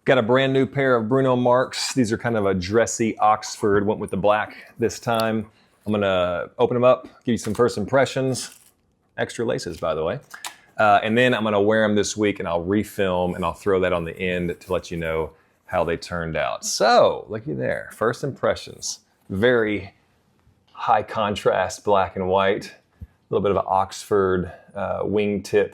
Got a brand new pair of Bruno Marcs. These are kind of a dressy Oxford. Went with the black this time. I'm gonna open them up, give you some first impressions. Extra laces, by the way. And then I'm gonna wear them this week and I'll refilm and I'll throw that on the end to let you know how they turned out. So, looky there, first impressions. Very high contrast, black and white. A little bit of an Oxford wingtip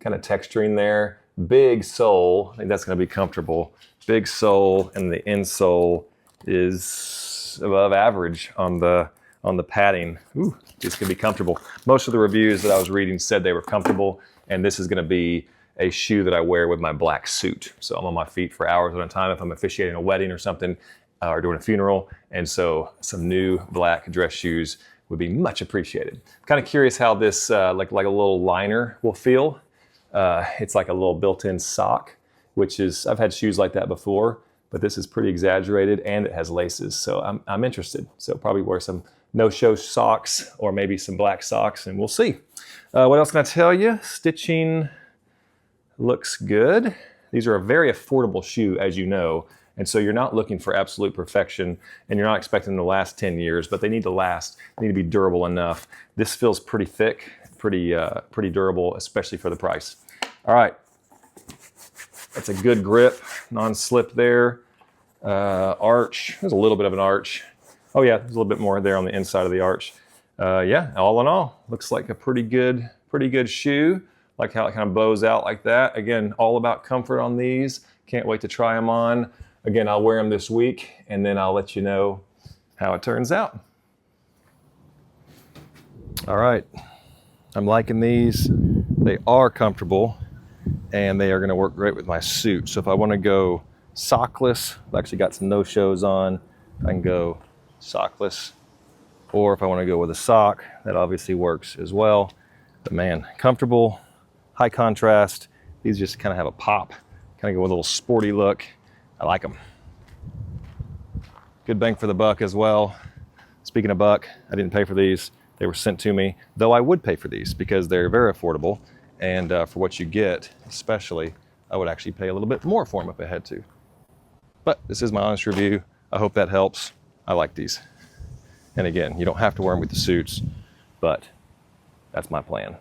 kind of texturing there. Big sole, I think that's gonna be comfortable. Big sole, and the insole is above average on the padding. Ooh, these can be comfortable. Most of the reviews that I was reading said they were comfortable, and this is gonna be a shoe that I wear with my black suit. So I'm on my feet for hours at a time if I'm officiating a wedding or something, or doing a funeral, and so some new black dress shoes would be much appreciated. I'm kind of curious how this, like a little liner will feel. It's like a little built-in sock, which is, I've had shoes like that before, but this is pretty exaggerated and it has laces. So I'm interested. So probably wear some no-show socks or maybe some black socks and we'll see. What else can I tell you? Stitching looks good. These are a very affordable shoe, as you know. And so you're not looking for absolute perfection and you're not expecting them to last 10 years, but they need to last, they need to be durable enough. This feels pretty thick, pretty durable, especially for the price. All right, that's a good grip, non-slip there. Arch, there's a little bit of an arch. Oh yeah, there's a little bit more there on the inside of the arch. Yeah, all in all, looks like a pretty good shoe. Like how it kind of bows out like that. Again, all about comfort on these. Can't wait to try them on. Again, I'll wear them this week and then I'll let you know how it turns out. All right, I'm liking these. They are comfortable and they are gonna work great with my suit. So if I wanna go sockless, I've actually got some no-shows on, I can go sockless. Or if I wanna go with a sock, that obviously works as well. But man, comfortable, high contrast. These just kind of have a pop, kind of go with a little sporty look. I like them. Good bang for the buck as well. Speaking of buck, I didn't pay for these. They were sent to me, though I would pay for these because they're very affordable. And for what you get, especially, I would actually pay a little bit more for them if I had to. But this is my honest review. I hope that helps. I like these. And again, you don't have to wear them with the suits, but that's my plan.